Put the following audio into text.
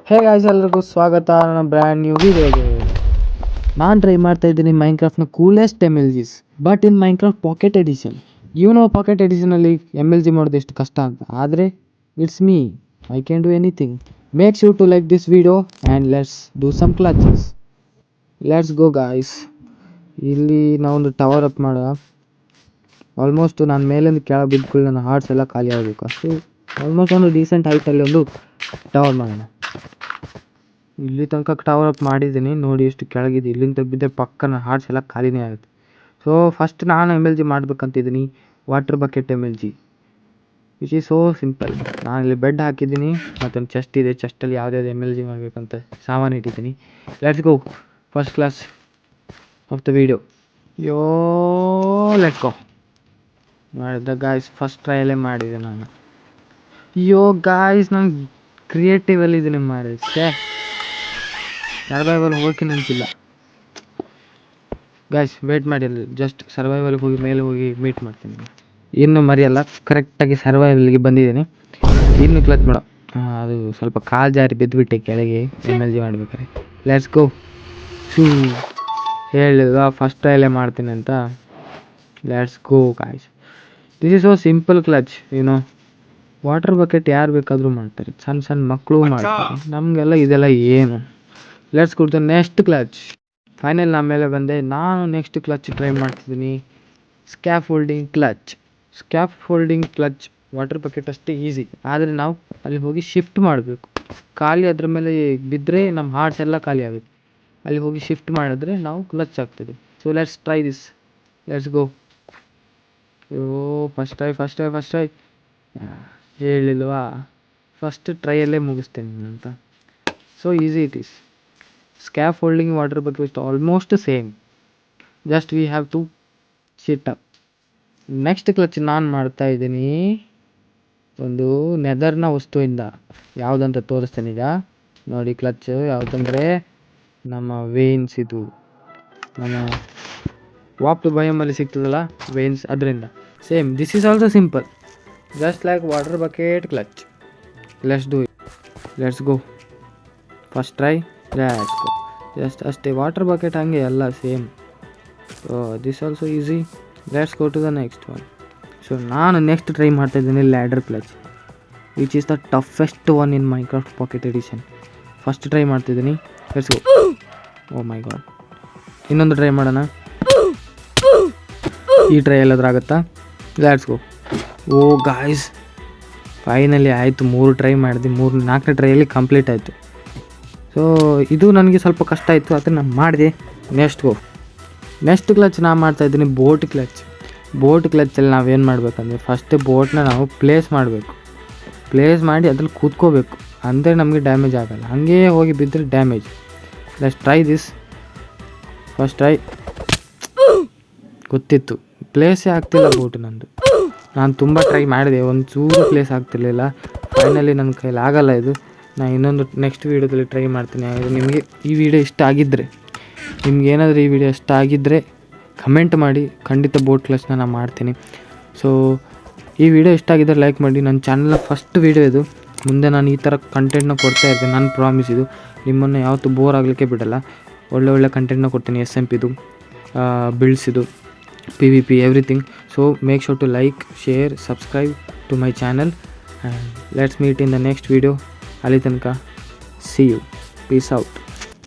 Hey guys, ಎಲ್ರಿಗೂ ಸ್ವಾಗತ ನನ್ನ ಬ್ರ್ಯಾಂಡ್ ನ್ಯೂ ವಿಡಿಯೋಗೆ. ನಾನು ಟ್ರೈ ಮಾಡ್ತಾ ಇದ್ದೀನಿ ಮೈನ್ಕ್ರಾಫ್ಟ್ನ coolest MLGs, but in Minecraft pocket edition. Pocket ಎಡಿಷನಲ್ಲಿ MLG ಮಾಡೋದು ಎಷ್ಟು ಕಷ್ಟ ಅಂತ. ಆದರೆ it's me, I can do anything. Make sure to like this video and let's do some clutches. Let's go guys. ಇಲ್ಲಿ ನಾವೊಂದು ಟವರ್ ಅಪ್ ಮಾಡುವ. Almost ನಾನು ಮೇಲಿಂದ ಕೆಳಗೆ ಬಿದ್ದುಕೊಳ್ಳಿ ನನ್ನ ಹಾರ್ಟ್ಸ್ ಎಲ್ಲ ಖಾಲಿ ಆಗಬೇಕು. ಅಷ್ಟು ಆಲ್ಮೋಸ್ಟ್ ಒಂದು ಡೀಸೆಂಟ್ ಹೈಟಲ್ಲಿ ಒಂದು ಟವರ್ ಮಾಡೋಣ. ಇಲ್ಲಿ ತನಕ ಟವರ್ ಅಪ್ ಮಾಡಿದ್ದೀನಿ ನೋಡಿ, ಎಷ್ಟು ಕೆಳಗಿದೆ. ಇಲ್ಲಿಂದ ಬಿದ್ದರೆ ಪಕ್ಕ ನನ್ನ ಹಾರ್ಟ್ಸ್ ಎಲ್ಲ ಖಾಲಿನೇ ಆಗುತ್ತೆ. ಸೊ ಫಸ್ಟ್ ನಾನು MLG ಮಾಡಬೇಕಂತಿದ್ದೀನಿ, water bucket MLG, which is so simple. ನಾನು ಇಲ್ಲಿ ಬೆಡ್ ಹಾಕಿದ್ದೀನಿ, ಮತ್ತೊಂದು ಚೆಸ್ಟ್ ಇದೆ. ಚೆಸ್ಟಲ್ಲಿ ಯಾವುದ್ಯಾವ್ದು MLG ಮಾಡಬೇಕಂತ ಸಾಮಾನು ಇಟ್ಟಿದ್ದೀನಿ. Let's go, first class of the video. Let's go. ಮಾಡಿದ ಗಾಯ್ಸ್, ಫಸ್ಟ್ ಟ್ರಯಲ್ಲೇ ಮಾಡಿದೆ ನಾನು. ಗಾಯ್ಸ್, ನಾನು ಕ್ರಿಯೇಟಿವಲ್ಲಿ ಇದನ್ನು ಮಾಡಿದೆ. ಸರ್ವೈವಲ್ ಹೋಗಿ ನೆನಪಿಲ್ಲ ಗಾಯ್ಸ್, ವೇಟ್ ಮಾಡಿ. ಅಲ್ಲಿ ಜಸ್ಟ್ ಸರ್ವೈವಲ್ಗೆ ಹೋಗಿ ಮೇಲೆ ಹೋಗಿ ಮೀಟ್ ಮಾಡ್ತೀನಿ. ಇನ್ನು ಮರೆಯಲ್ಲ, ಕರೆಕ್ಟಾಗಿ ಸರ್ವೈವಲ್ಗೆ ಬಂದಿದ್ದೀನಿ. ಇನ್ನು ಕ್ಲಚ್ ಮಾಡೋ, ಅದು ಸ್ವಲ್ಪ ಕಾಲು ಜಾರಿ ಬಿದ್ದುಬಿಟ್ಟೆ ಕೆಳಗೆ MLG ಮಾಡ್ಬೇಕಾರೆ. Let's go. ಹೇಳಿಲ್ವಾ ಫಸ್ಟ್ ಟ್ರಯಲ್ಲೇ ಮಾಡ್ತೀನಿ ಅಂತ. Let's go guys. This is so simple clutch. Water bucket ಯಾರು ಬೇಕಾದರೂ ಮಾಡ್ತಾರೆ, ಸಣ್ಣ ಸಣ್ಣ ಮಕ್ಕಳು ಮಾಡ್ತಾರೆ. ನಮಗೆಲ್ಲ ಇದೆಲ್ಲ ಏನು. Let's go to next clutch. Final ನಮ್ಮ ಮೇಲೆ ಬಂದೆ. ನಾನು ನೆಕ್ಸ್ಟ್ ಕ್ಲಚ್ ಟ್ರೈ ಮಾಡ್ತಿದ್ದೀನಿ, scaffolding clutch. Scaffolding clutch water bucket ಅಷ್ಟೇ ಈಸಿ, ಆದರೆ ನಾವು ಅಲ್ಲಿ ಹೋಗಿ ಶಿಫ್ಟ್ ಮಾಡಬೇಕು. ಖಾಲಿ ಅದ್ರ ಮೇಲೆ ಬಿದ್ದರೆ ನಮ್ಮ ಹಾರ್ಟ್ಸ್ ಎಲ್ಲ ಖಾಲಿ ಆಗುತ್ತೆ. ಅಲ್ಲಿ ಹೋಗಿ ಶಿಫ್ಟ್ ಮಾಡಿದ್ರೆ ನಾವು ಕ್ಲಚ್ ಆಗ್ತದೆ. So let's try this. Let's go. First try ಹೇಳಿಲ್ವಾ, ಫಸ್ಟ್ ಟ್ರೈಯಲ್ಲೇ ಮುಗಿಸ್ತೇನೆ ಅಂತ. So easy it is. Scaffolding water bucket almost same, just we have to sit up. Next clutch ನಾನು ಮಾಡ್ತಾ ಇದ್ದೀನಿ ಒಂದು ನೆದರ್ನ ವಸ್ತುವಿಂದ. ಯಾವುದಂತ ತೋರಿಸ್ತೇನೆ ಈಗ ನೋಡಿ. ಕ್ಲಚ್ ಯಾವುದಂದರೆ ನಮ್ಮ ವೇನ್ಸ್. ಇದು ನಮ್ಮ ವಾಪ್ ಬಯಮಲ್ಲಿ ಸಿಗ್ತದಲ್ಲ ವೇನ್ಸ್, ಅದರಿಂದ same. This is also simple, just like water bucket clutch. Let's do it. Let's go. First try. Let's go. Just ಅಷ್ಟೇ, ವಾಟರ್ ಬಕೆಟ್ ಹಂಗೆ ಎಲ್ಲ same. So this also easy. Let's go to the next one. So ನಾನು next try ಮಾಡ್ತಾಯಿದ್ದೀನಿ ladder clutch, which is the toughest one in Minecraft pocket edition. First try ಮಾಡ್ತಿದ್ದೀನಿ. Let's go. Oh my god. ಇನ್ನೊಂದು try ಮಾಡೋಣ. ಈ try ಎಲ್ಲಾದ್ರೂ ಆಗುತ್ತಾ? Let's go. Guys, finally ಆಯಿತು. 3 try ಮಾಡಿದೆ, 4ನೇ ಟ್ರೈಯಲ್ಲಿ ಕಂಪ್ಲೀಟ್ ಆಯಿತು. ಸೊ ಇದು ನನಗೆ ಸ್ವಲ್ಪ ಕಷ್ಟ ಆಯಿತು, ಆದರೆ ನಾನು ಮಾಡಿದೆ. ನೆಕ್ಸ್ಟ್ ಕ್ಲಚ್ ನಾನು ಮಾಡ್ತಾಯಿದ್ದೀನಿ ಬೋಟ್ ಕ್ಲಚ್. ಬೋಟ್ ಕ್ಲಚ್ಚಲ್ಲಿ ನಾವೇನು ಮಾಡಬೇಕಂದ್ರೆ, ಫಸ್ಟ್ ಬೋಟ್ನ ನಾವು ಪ್ಲೇಸ್ ಮಾಡಬೇಕು. ಪ್ಲೇಸ್ ಮಾಡಿ ಅದ್ರಲ್ಲಿ ಕೂತ್ಕೋಬೇಕು, ಅಂದರೆ ನಮಗೆ ಡ್ಯಾಮೇಜ್ ಆಗೋಲ್ಲ. ಹಾಗೇ ಹೋಗಿ ಬಿದ್ದರೆ damage. Let's try this. First try. ಗೊತ್ತಿತ್ತು, ಪ್ಲೇಸೇ ಆಗ್ತಿಲ್ಲ ಬೋಟ್ ನಂದು. ನಾನು ತುಂಬ ಟ್ರೈ ಮಾಡಿದೆ, ಒಂದು ಚೂರು ಪ್ಲೇಸ್ ಆಗ್ತಿರ್ಲಿಲ್ಲ. ಫೈನಲಿ ನನ್ನ ಕೈಲಿ ಆಗಲ್ಲ ಇದು. ನಾನು ಇನ್ನೊಂದು ನೆಕ್ಸ್ಟ್ ವೀಡಿಯೋದಲ್ಲಿ ಟ್ರೈ ಮಾಡ್ತೀನಿ. ನಿಮಗೆ ಈ ವಿಡಿಯೋ ಇಷ್ಟ ಆಗಿದ್ದರೆ, ನಿಮ್ಗೇನಾದರೂ ಈ ವಿಡಿಯೋ ಇಷ್ಟ ಆಗಿದ್ದರೆ ಕಮೆಂಟ್ ಮಾಡಿ, ಖಂಡಿತ ಬೋಟ್ ಕ್ಲಚ್ನ ನಾನು ಮಾಡ್ತೀನಿ. ಸೊ ಈ ವಿಡಿಯೋ ಇಷ್ಟ ಆಗಿದ್ದರೆ ಲೈಕ್ ಮಾಡಿ. ನನ್ನ ಚಾನಲ್ನ ಫಸ್ಟ್ ವಿಡಿಯೋ ಇದು. ಮುಂದೆ ನಾನು ಈ ಥರ ಕಂಟೆಂಟ್ನ ಕೊಡ್ತಾ ಇರ್ತೀನಿ, ನನ್ನ ಪ್ರಾಮಿಸ್ ಇದು. ನಿಮ್ಮನ್ನು ಯಾವತ್ತೂ ಬೋರ್ ಆಗಲಿಕ್ಕೆ ಬಿಡಲ್ಲ. ಒಳ್ಳೆ ಕಂಟೆಂಟ್ನ ಕೊಡ್ತೀನಿ. SMP ಬಿಲ್ಡ್ಸಿದು, PvP, everything. So make sure to like, share, subscribe to my channel and let's meet in the next video. ಅಲ್ಲಿ ತನಕ ಸಿ ಯು. Piece out.